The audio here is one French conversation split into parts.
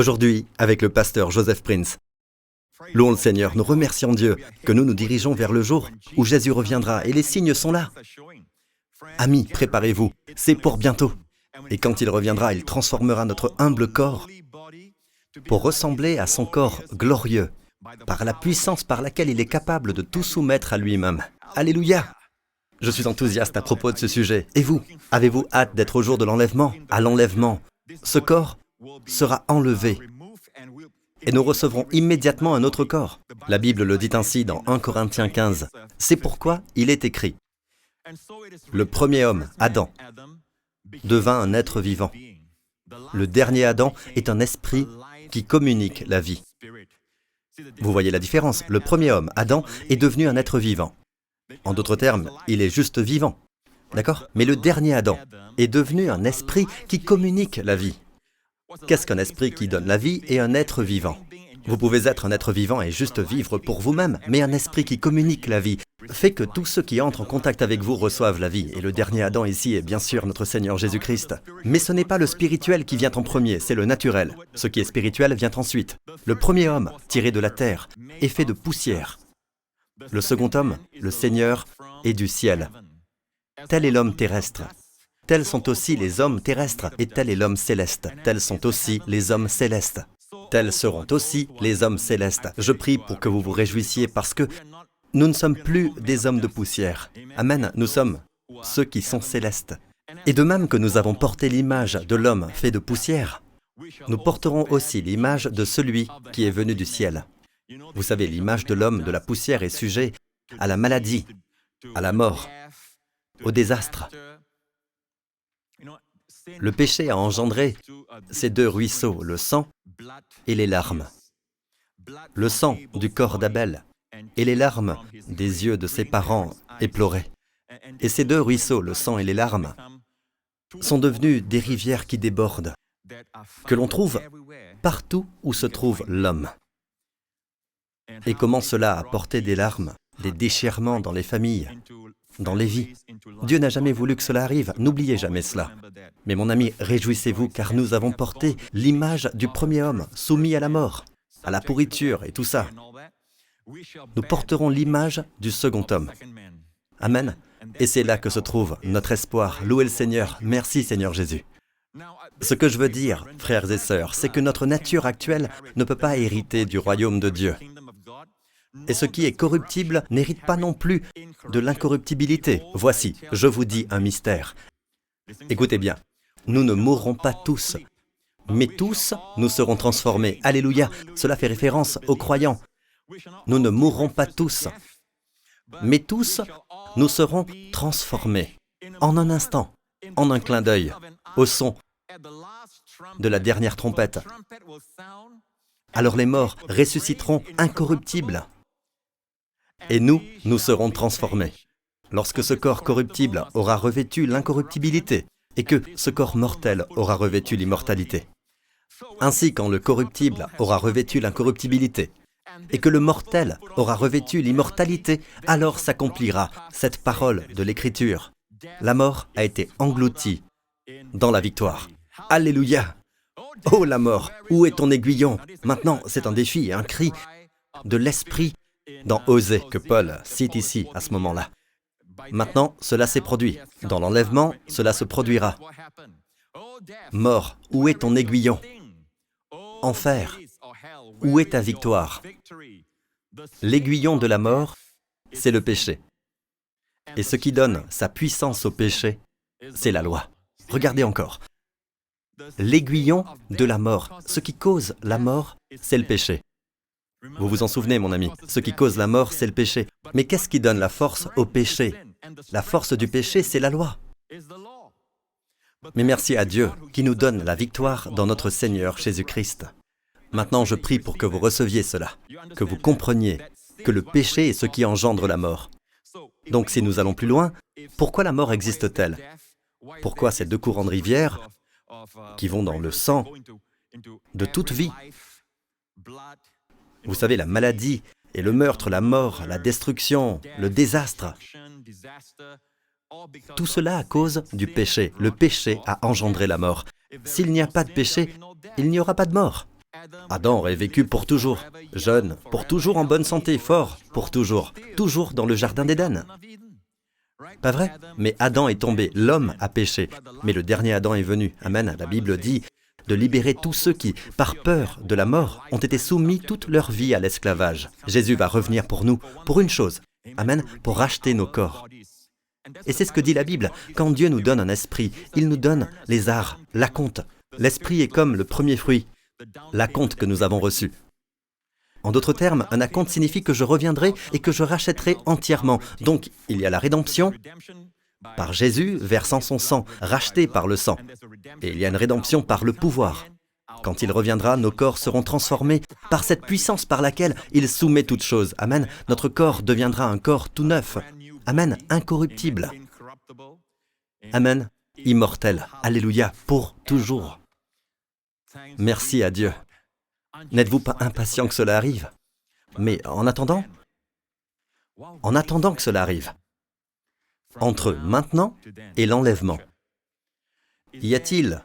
Aujourd'hui, avec le pasteur Joseph Prince. Louons le Seigneur, nous remercions Dieu que nous nous dirigeons vers le jour où Jésus reviendra et les signes sont là. Amis, préparez-vous, c'est pour bientôt. Et quand il reviendra, il transformera notre humble corps pour ressembler à son corps glorieux, par la puissance par laquelle il est capable de tout soumettre à lui-même. Alléluia! Je suis enthousiaste à propos de ce sujet. Et vous, avez-vous hâte d'être au jour de l'enlèvement? À l'enlèvement, ce corps sera enlevé et nous recevrons immédiatement un autre corps. La Bible le dit ainsi dans 1 Corinthiens 15. C'est pourquoi il est écrit: le premier homme, Adam, devint un être vivant. Le dernier Adam est un esprit qui communique la vie. Vous voyez la différence? Le premier homme, Adam, est devenu un être vivant. En d'autres termes, il est juste vivant. D'accord? Mais le dernier Adam est devenu un esprit qui communique la vie. Qu'est-ce qu'un esprit qui donne la vie et un être vivant? Vous pouvez être un être vivant et juste vivre pour vous-même, mais un esprit qui communique la vie fait que tous ceux qui entrent en contact avec vous reçoivent la vie. Et le dernier Adam ici est bien sûr notre Seigneur Jésus-Christ. Mais ce n'est pas le spirituel qui vient en premier, c'est le naturel. Ce qui est spirituel vient ensuite. Le premier homme, tiré de la terre, est fait de poussière. Le second homme, le Seigneur, est du ciel. Tel est l'homme terrestre. Tels sont aussi les hommes terrestres, et tel est l'homme céleste. Tels sont aussi les hommes célestes. Tels seront aussi les hommes célestes. Je prie pour que vous vous réjouissiez parce que nous ne sommes plus des hommes de poussière. Amen, nous sommes ceux qui sont célestes. Et de même que nous avons porté l'image de l'homme fait de poussière, nous porterons aussi l'image de celui qui est venu du ciel. Vous savez, l'image de l'homme de la poussière est sujet à la maladie, à la mort, au désastre. Le péché a engendré ces deux ruisseaux, le sang et les larmes. Le sang du corps d'Abel et les larmes des yeux de ses parents éplorés. Et ces deux ruisseaux, le sang et les larmes, sont devenus des rivières qui débordent, que l'on trouve partout où se trouve l'homme. Et comment cela a porté des larmes, des déchirements dans les familles, dans les vies. Dieu n'a jamais voulu que cela arrive, n'oubliez jamais cela. Mais mon ami, réjouissez-vous car nous avons porté l'image du premier homme, soumis à la mort, à la pourriture et tout ça. Nous porterons l'image du second homme. Amen. Et c'est là que se trouve notre espoir. Louez le Seigneur. Merci Seigneur Jésus. Ce que je veux dire, frères et sœurs, c'est que notre nature actuelle ne peut pas hériter du royaume de Dieu. Et ce qui est corruptible n'hérite pas non plus de l'incorruptibilité. Voici, je vous dis un mystère. Écoutez bien, nous ne mourrons pas tous, mais tous nous serons transformés. Alléluia, cela fait référence aux croyants. Nous ne mourrons pas tous, mais tous nous serons transformés en un instant, en un clin d'œil, au son de la dernière trompette. Alors les morts ressusciteront incorruptibles. Et nous serons transformés. Lorsque ce corps corruptible aura revêtu l'incorruptibilité et que ce corps mortel aura revêtu l'immortalité. Ainsi, quand le corruptible aura revêtu l'incorruptibilité et que le mortel aura revêtu l'immortalité, alors s'accomplira cette parole de l'Écriture. La mort a été engloutie dans la victoire. Alléluia! Oh la mort, où est ton aiguillon? Maintenant, c'est un défi et un cri de l'esprit dans Osée que Paul cite ici à ce moment-là. Maintenant, cela s'est produit. Dans l'enlèvement, cela se produira. Mort, où est ton aiguillon? Enfer, où est ta victoire? L'aiguillon de la mort, c'est le péché. Et ce qui donne sa puissance au péché, c'est la loi. Regardez encore. L'aiguillon de la mort, ce qui cause la mort, c'est le péché. Vous vous en souvenez, mon ami, ce qui cause la mort, c'est le péché. Mais qu'est-ce qui donne la force au péché? La force du péché, c'est la loi. Mais merci à Dieu qui nous donne la victoire dans notre Seigneur Jésus-Christ. Maintenant, je prie pour que vous receviez cela, que vous compreniez que le péché est ce qui engendre la mort. Donc si nous allons plus loin, pourquoi la mort existe-t-elle? Pourquoi ces deux courants de rivière qui vont dans le sang de toute vie? Vous savez, la maladie et le meurtre, la mort, la destruction, le désastre, tout cela à cause du péché. Le péché a engendré la mort. S'il n'y a pas de péché, il n'y aura pas de mort. Adam aurait vécu pour toujours, jeune, pour toujours en bonne santé, fort, pour toujours, toujours dans le jardin d'Éden. Pas vrai? Mais Adam est tombé, l'homme a péché, mais le dernier Adam est venu. Amen. La Bible dit de libérer tous ceux qui, par peur de la mort, ont été soumis toute leur vie à l'esclavage. Jésus va revenir pour nous, pour une chose. Amen, pour racheter nos corps. Et c'est ce que dit la Bible. Quand Dieu nous donne un esprit, il nous donne les arts, l'acompte. L'esprit est comme le premier fruit, l'acompte que nous avons reçu. En d'autres termes, un acompte signifie que je reviendrai et que je rachèterai entièrement. Donc, il y a la rédemption par Jésus, versant son sang, racheté par le sang. Et il y a une rédemption par le pouvoir. Quand il reviendra, nos corps seront transformés par cette puissance par laquelle il soumet toutes choses. Amen. Notre corps deviendra un corps tout neuf. Amen. Incorruptible. Amen. Immortel. Alléluia. Pour toujours. Merci à Dieu. N'êtes-vous pas impatient que cela arrive? Mais en attendant que cela arrive, entre maintenant et l'enlèvement, y a-t-il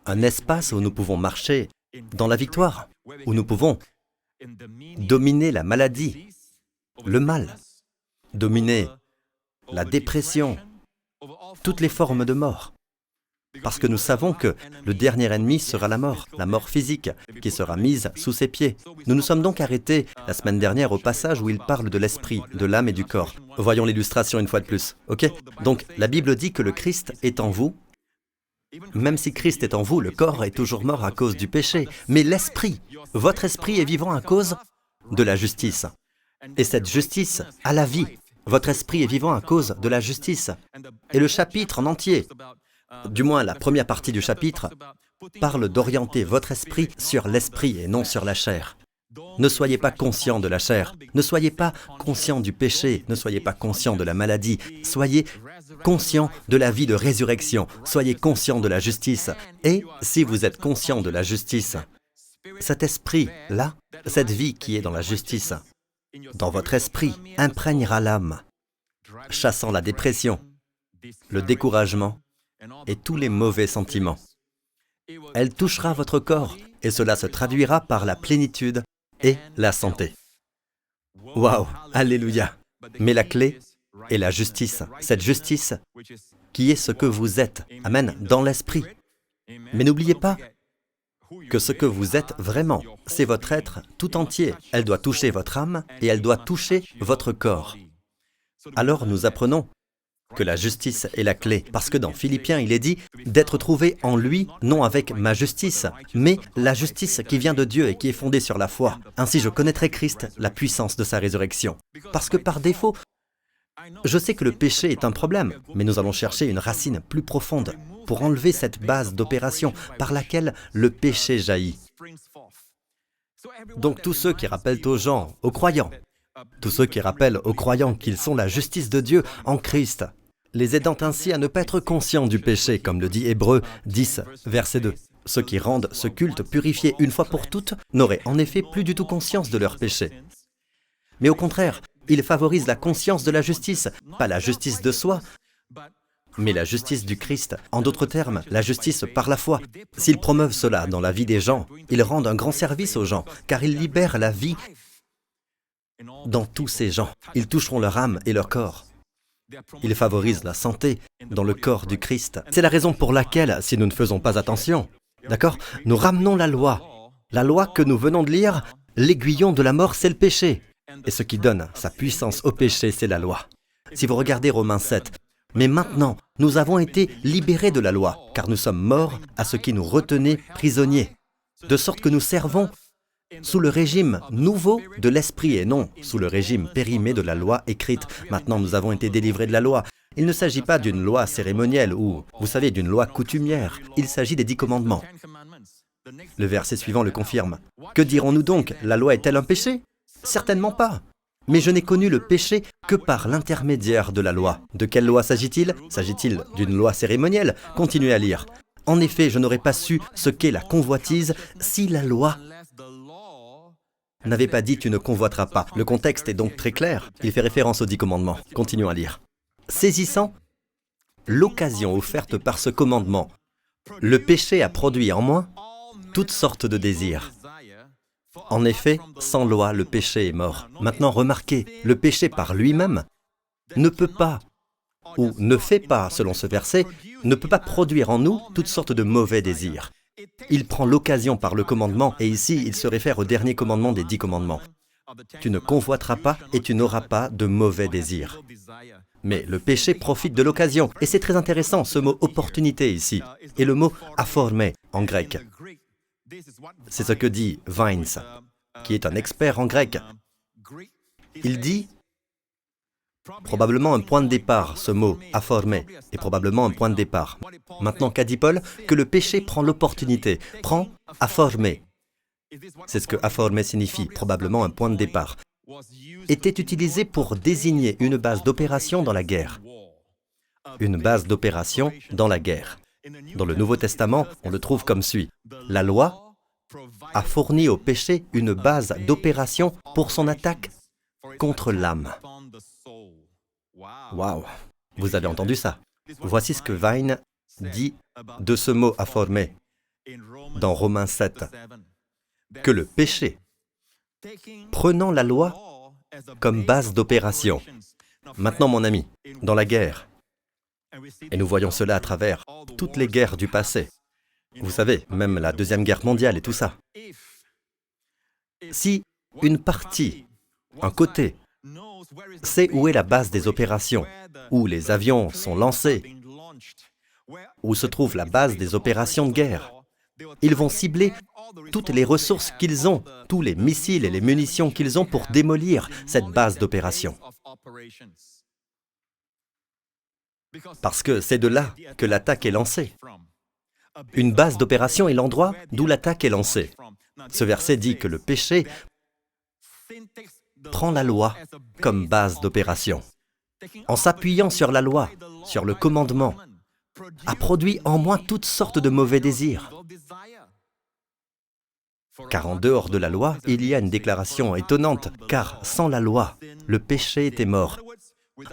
un espace où nous pouvons marcher dans la victoire, où nous pouvons dominer la maladie, le mal, dominer la dépression, toutes les formes de mort? Parce que nous savons que le dernier ennemi sera la mort physique, qui sera mise sous ses pieds. Nous nous sommes donc arrêtés la semaine dernière au passage où il parle de l'esprit, de l'âme et du corps. Voyons l'illustration une fois de plus, ok? Donc, la Bible dit que le Christ est en vous. Même si Christ est en vous, le corps est toujours mort à cause du péché. Mais l'esprit, votre esprit est vivant à cause de la justice. Et cette justice a la vie. Votre esprit est vivant à cause de la justice. Et le chapitre en entier, du moins la première partie du chapitre, parle d'orienter votre esprit sur l'esprit et non sur la chair. Ne soyez pas conscient de la chair, ne soyez pas conscient du péché, ne soyez pas conscient de la maladie, soyez conscient de la vie de résurrection, soyez conscient de la justice. Et si vous êtes conscient de la justice, cet esprit-là, cette vie qui est dans la justice, dans votre esprit, imprégnera l'âme, chassant la dépression, le découragement, et tous les mauvais sentiments. Elle touchera votre corps et cela se traduira par la plénitude et la santé. Waouh, alléluia! Mais la clé est la justice, cette justice qui est ce que vous êtes, amen, dans l'esprit. Mais n'oubliez pas que ce que vous êtes vraiment, c'est votre être tout entier. Elle doit toucher votre âme et elle doit toucher votre corps. Alors nous apprenons que la justice est la clé, parce que dans Philippiens, il est dit d'être trouvé en lui, non avec ma justice, mais la justice qui vient de Dieu et qui est fondée sur la foi. Ainsi, je connaîtrai Christ, la puissance de sa résurrection. Parce que par défaut, je sais que le péché est un problème, mais nous allons chercher une racine plus profonde pour enlever cette base d'opération par laquelle le péché jaillit. Donc tous ceux qui rappellent aux gens, aux croyants, tous ceux qui rappellent aux croyants qu'ils sont la justice de Dieu en Christ, les aidant ainsi à ne pas être conscients du péché, comme le dit Hébreux 10, verset 2. Ceux qui rendent ce culte purifié une fois pour toutes n'auraient en effet plus du tout conscience de leur péché. Mais au contraire, ils favorisent la conscience de la justice, pas la justice de soi, mais la justice du Christ. En d'autres termes, la justice par la foi. S'ils promeuvent cela dans la vie des gens, ils rendent un grand service aux gens, car ils libèrent la vie dans tous ces gens. Ils toucheront leur âme et leur corps. Ils favorisent la santé dans le corps du Christ. C'est la raison pour laquelle, si nous ne faisons pas attention, d'accord, nous ramenons la loi que nous venons de lire, l'aiguillon de la mort, c'est le péché. Et ce qui donne sa puissance au péché, c'est la loi. Si vous regardez Romains 7, mais maintenant, nous avons été libérés de la loi, car nous sommes morts à ce qui nous retenait prisonniers, de sorte que nous servons sous le régime nouveau de l'esprit et non sous le régime périmé de la loi écrite. Maintenant, nous avons été délivrés de la loi. Il ne s'agit pas d'une loi cérémonielle ou, vous savez, d'une loi coutumière. Il s'agit des 10 commandements. Le verset suivant le confirme. Que dirons-nous donc? La loi est-elle un péché? Certainement pas. Mais je n'ai connu le péché que par l'intermédiaire de la loi. De quelle loi s'agit-il? S'agit-il d'une loi cérémonielle? Continuez à lire. En effet, je n'aurais pas su ce qu'est la convoitise si la loi n'avait pas dit « tu ne convoiteras pas ». Le contexte est donc très clair. Il fait référence aux 10 commandements. Continuons à lire. Saisissant l'occasion offerte par ce commandement, le péché a produit en moi toutes sortes de désirs. En effet, sans loi, le péché est mort. Maintenant, remarquez, le péché par lui-même ne peut pas, ou ne fait pas, selon ce verset, ne peut pas produire en nous toutes sortes de mauvais désirs. Il prend l'occasion par le commandement, et ici, il se réfère au dernier commandement des 10 commandements. Tu ne convoiteras pas et tu n'auras pas de mauvais désirs. Mais le péché profite de l'occasion. Et c'est très intéressant, ce mot « opportunité » ici, et le mot « aphormé » en grec. C'est ce que dit Vines, qui est un expert en grec. Il dit, probablement un point de départ, ce mot « aphormé » est probablement un point de départ. Maintenant, qu'a dit Paul? Que le péché prend l'opportunité, prend « aphormé ». C'est ce que « aphormé » signifie, probablement un point de départ. Était utilisé pour désigner une base d'opération dans la guerre. Une base d'opération dans la guerre. Dans le Nouveau Testament, on le trouve comme suit. La loi a fourni au péché une base d'opération pour son attaque contre l'âme. Waouh! Vous avez entendu ça? Voici ce que Vine dit de ce mot « aphormé » dans Romains 7. Que le péché, prenant la loi comme base d'opération. Maintenant, mon ami, dans la guerre, et nous voyons cela à travers toutes les guerres du passé, vous savez, même la Deuxième Guerre mondiale et tout ça, si une partie, un côté, sait où est la base des opérations, où les avions sont lancés, où se trouve la base des opérations de guerre, ils vont cibler toutes les ressources qu'ils ont, tous les missiles et les munitions qu'ils ont pour démolir cette base d'opération. Parce que c'est de là que l'attaque est lancée. Une base d'opération est l'endroit d'où l'attaque est lancée. Ce verset dit que le péché prend la loi comme base d'opération. En s'appuyant sur la loi, sur le commandement, a produit en moi toutes sortes de mauvais désirs. Car en dehors de la loi, il y a une déclaration étonnante, car sans la loi, le péché était mort.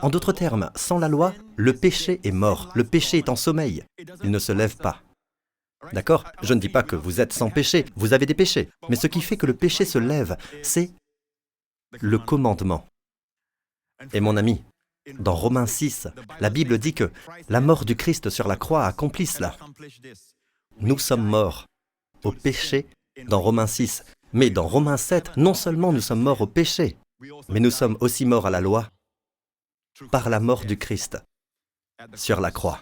En d'autres termes, sans la loi, le péché est mort, le péché est en sommeil, il ne se lève pas. D'accord? Je ne dis pas que vous êtes sans péché, vous avez des péchés, mais ce qui fait que le péché se lève, c'est le commandement. Et mon ami, dans Romains 6, la Bible dit que la mort du Christ sur la croix accomplit cela. Nous sommes morts au péché dans Romains 6, mais dans Romains 7, non seulement nous sommes morts au péché, mais nous sommes aussi morts à la loi par la mort du Christ sur la croix.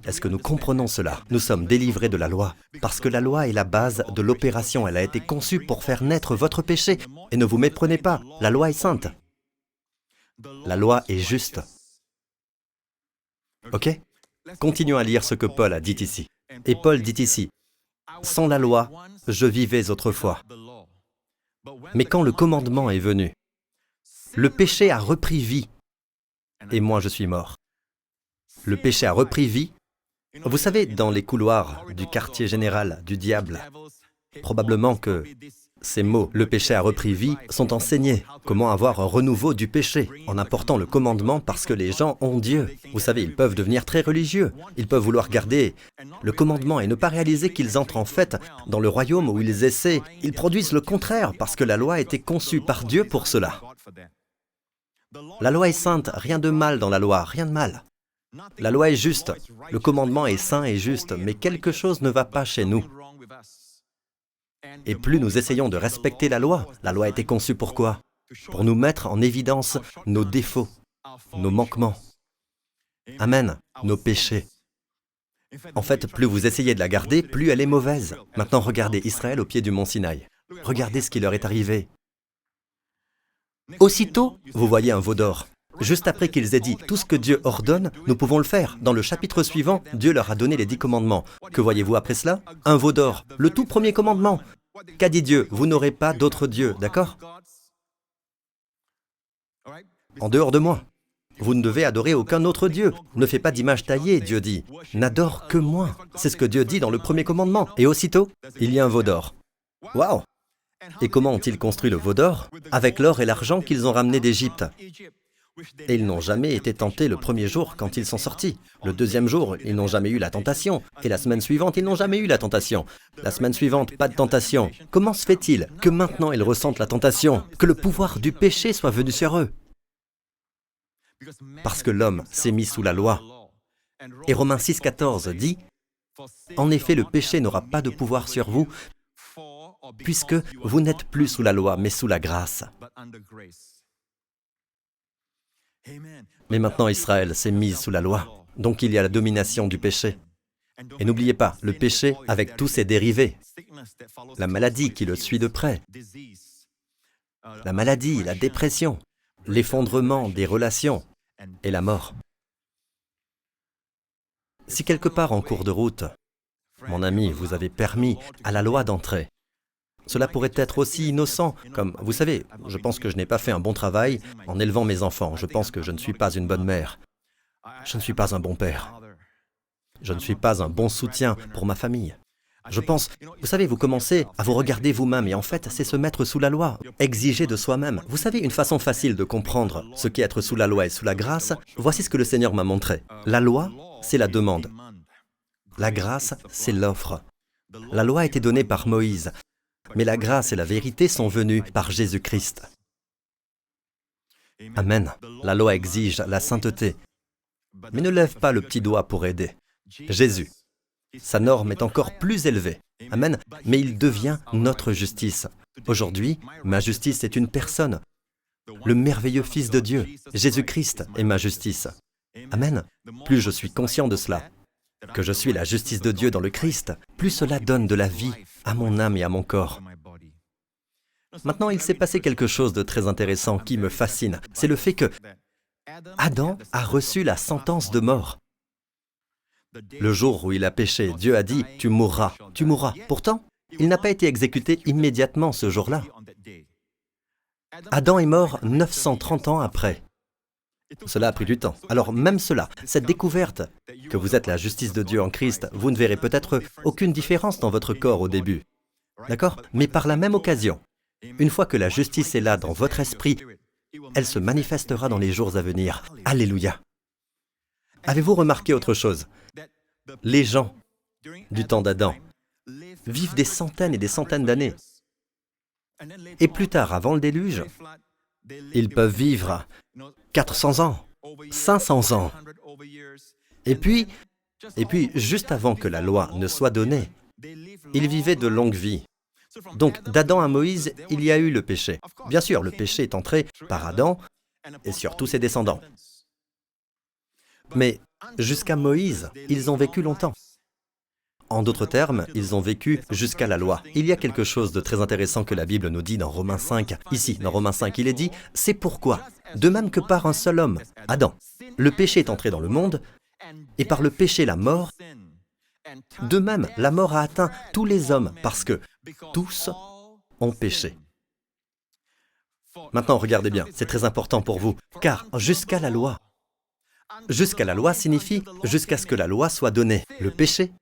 Est-ce que nous comprenons cela? Nous sommes délivrés de la loi, parce que la loi est la base de l'opération. Elle a été conçue pour faire naître votre péché. Et ne vous méprenez pas, la loi est sainte. La loi est juste. Ok? Continuons à lire ce que Paul a dit ici. Et Paul dit ici, « Sans la loi, je vivais autrefois. Mais quand le commandement est venu, le péché a repris vie, et moi je suis mort. » Le péché a repris vie. Vous savez, dans les couloirs du quartier général du diable, probablement que ces mots, le péché a repris vie, sont enseignés. Comment avoir un renouveau du péché en apportant le commandement parce que les gens ont Dieu. Vous savez, ils peuvent devenir très religieux. Ils peuvent vouloir garder le commandement et ne pas réaliser qu'ils entrent en fait dans le royaume où ils essaient. Ils produisent le contraire parce que la loi a été conçue par Dieu pour cela. La loi est sainte, rien de mal dans la loi, rien de mal. La loi est juste, le commandement est saint et juste, mais quelque chose ne va pas chez nous. Et plus nous essayons de respecter la loi a été conçue pour quoi? Pour nous mettre en évidence nos défauts, nos manquements. Amen, nos péchés. En fait, plus vous essayez de la garder, plus elle est mauvaise. Maintenant, regardez Israël au pied du mont Sinaï. Regardez ce qui leur est arrivé. Aussitôt, vous voyez un veau d'or. Juste après qu'ils aient dit « Tout ce que Dieu ordonne, nous pouvons le faire ». Dans le chapitre suivant, Dieu leur a donné les 10 commandements. Que voyez-vous après cela? Un veau d'or, le tout premier commandement. Qu'a dit Dieu? Vous n'aurez pas d'autre Dieu, d'accord? En dehors de moi. Vous ne devez adorer aucun autre Dieu. Ne fais pas d'image taillée, Dieu dit. N'adore que moi. C'est ce que Dieu dit dans le premier commandement. Et aussitôt, il y a un veau d'or. Waouh! Et comment ont-ils construit le veau d'or? Avec l'or et l'argent qu'ils ont ramené d'Égypte. Et ils n'ont jamais été tentés le premier jour quand ils sont sortis. Le deuxième jour, ils n'ont jamais eu la tentation. Et la semaine suivante, ils n'ont jamais eu la tentation. La semaine suivante, pas de tentation. Comment se fait-il que maintenant ils ressentent la tentation, que le pouvoir du péché soit venu sur eux? Parce que l'homme s'est mis sous la loi. Et Romains 6,14 dit, « En effet, le péché n'aura pas de pouvoir sur vous, puisque vous n'êtes plus sous la loi, mais sous la grâce. » Mais maintenant, Israël s'est mis sous la loi, donc il y a la domination du péché. Et n'oubliez pas, le péché avec tous ses dérivés, la maladie qui le suit de près, la maladie, la dépression, l'effondrement des relations et la mort. Si quelque part en cours de route, mon ami, vous avez permis à la loi d'entrer, cela pourrait être aussi innocent, comme, vous savez, je pense que je n'ai pas fait un bon travail en élevant mes enfants, je pense que je ne suis pas une bonne mère, je ne suis pas un bon père, je ne suis pas un bon soutien pour ma famille. Je pense, vous savez, vous commencez à vous regarder vous-même, et en fait, c'est se mettre sous la loi, exiger de soi-même. Vous savez, une façon facile de comprendre ce qu'est être sous la loi et sous la grâce, voici ce que le Seigneur m'a montré. La loi, c'est la demande. La grâce, c'est l'offre. La loi a été donnée par Moïse, mais la grâce et la vérité sont venues par Jésus-Christ. Amen. La loi exige la sainteté, mais ne lève pas le petit doigt pour aider. Jésus, sa norme est encore plus élevée. Amen. Mais il devient notre justice. Aujourd'hui, ma justice est une personne, le merveilleux Fils de Dieu. Jésus-Christ est ma justice. Amen. Plus je suis conscient de cela, que je suis la justice de Dieu dans le Christ, plus cela donne de la vie à mon âme et à mon corps. Maintenant, il s'est passé quelque chose de très intéressant qui me fascine. C'est le fait que Adam a reçu la sentence de mort. Le jour où il a péché, Dieu a dit « Tu mourras, tu mourras ». Pourtant, il n'a pas été exécuté immédiatement ce jour-là. Adam est mort 930 ans après. Cela a pris du temps. Alors même cela, cette découverte que vous êtes la justice de Dieu en Christ, vous ne verrez peut-être aucune différence dans votre corps au début. D'accord? Mais par la même occasion, une fois que la justice est là dans votre esprit, elle se manifestera dans les jours à venir. Alléluia! Avez-vous remarqué autre chose? Les gens du temps d'Adam vivent des centaines et des centaines d'années. Et plus tard, avant le déluge, ils peuvent vivre 400 ans, 500 ans. Et puis, juste avant que la loi ne soit donnée, ils vivaient de longues vies. Donc, d'Adam à Moïse, il y a eu le péché. Bien sûr, le péché est entré par Adam et sur tous ses descendants. Mais jusqu'à Moïse, ils ont vécu longtemps. En d'autres termes, ils ont vécu jusqu'à la loi. Il y a quelque chose de très intéressant que la Bible nous dit dans Romains 5. Ici, dans Romains 5, il est dit « C'est pourquoi, de même que par un seul homme, Adam, le péché est entré dans le monde, et par le péché la mort, de même la mort a atteint tous les hommes, parce que tous ont péché. » Maintenant, regardez bien, c'est très important pour vous, car jusqu'à la loi signifie jusqu'à ce que la loi soit donnée. Le péché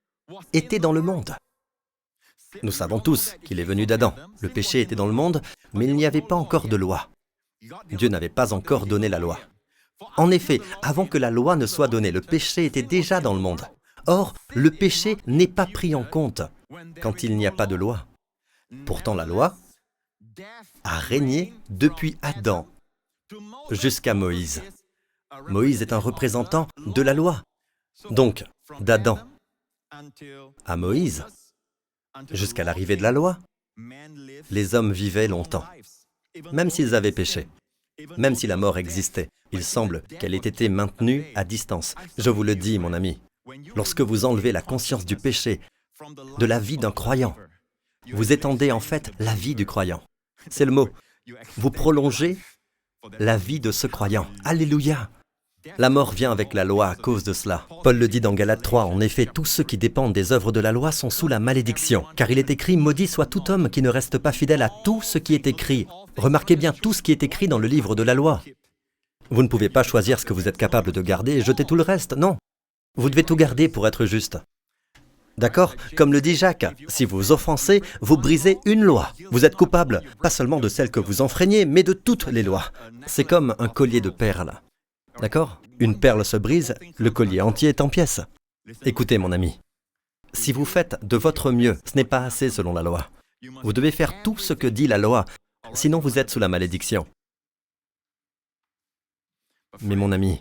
était dans le monde. Nous savons tous qu'il est venu d'Adam. Le péché était dans le monde, mais il n'y avait pas encore de loi. Dieu n'avait pas encore donné la loi. En effet, avant que la loi ne soit donnée, le péché était déjà dans le monde. Or, le péché n'est pas pris en compte quand il n'y a pas de loi. Pourtant, la loi a régné depuis Adam jusqu'à Moïse. Moïse est un représentant de la loi. Donc, d'Adam à Moïse, jusqu'à l'arrivée de la loi, les hommes vivaient longtemps, même s'ils avaient péché, même si la mort existait. Il semble qu'elle ait été maintenue à distance. Je vous le dis, mon ami, lorsque vous enlevez la conscience du péché de la vie d'un croyant, vous étendez en fait la vie du croyant. C'est le mot. Vous prolongez la vie de ce croyant. Alléluia! La mort vient avec la loi à cause de cela. Paul le dit dans Galates 3, en effet, tous ceux qui dépendent des œuvres de la loi sont sous la malédiction. Car il est écrit, maudit soit tout homme qui ne reste pas fidèle à tout ce qui est écrit. Remarquez bien tout ce qui est écrit dans le livre de la loi. Vous ne pouvez pas choisir ce que vous êtes capable de garder et jeter tout le reste, non. Vous devez tout garder pour être juste. D'accord? Comme le dit Jacques, si vous offensez, vous brisez une loi. Vous êtes coupable, pas seulement de celle que vous enfreignez, mais de toutes les lois. C'est comme un collier de perles. D'accord? Une perle se brise, le collier entier est en pièces. Écoutez, mon ami, si vous faites de votre mieux, ce n'est pas assez selon la loi. Vous devez faire tout ce que dit la loi, sinon vous êtes sous la malédiction. Mais mon ami,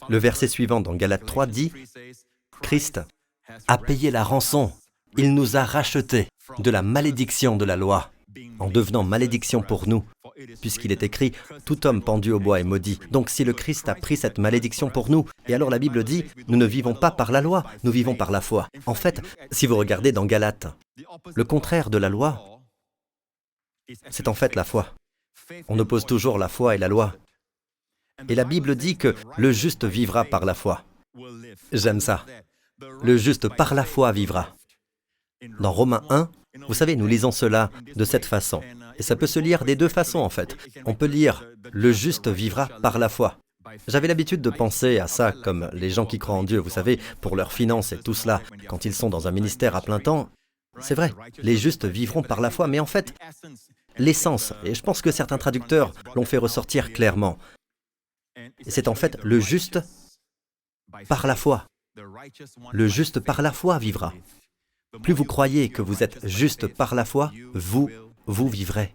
le verset suivant dans Galates 3 dit « Christ a payé la rançon, il nous a rachetés de la malédiction de la loi, en devenant malédiction pour nous, puisqu'il est écrit « Tout homme pendu au bois est maudit ». Donc si le Christ a pris cette malédiction pour nous, et alors la Bible dit « Nous ne vivons pas par la loi, nous vivons par la foi ». En fait, si vous regardez dans Galates, le contraire de la loi, c'est en fait la foi. On oppose toujours la foi et la loi. Et la Bible dit que le juste vivra par la foi. J'aime ça. Le juste par la foi vivra. Dans Romains 1, vous savez, nous lisons cela de cette façon. Et ça peut se lire des deux façons en fait. On peut lire « le juste vivra par la foi ». J'avais l'habitude de penser à ça comme les gens qui croient en Dieu, vous savez, pour leurs finances et tout cela, quand ils sont dans un ministère à plein temps. C'est vrai, les justes vivront par la foi, mais en fait, l'essence, et je pense que certains traducteurs l'ont fait ressortir clairement, c'est en fait le juste par la foi. Le juste par la foi vivra. Plus vous croyez que vous êtes juste par la foi, vous vivrez.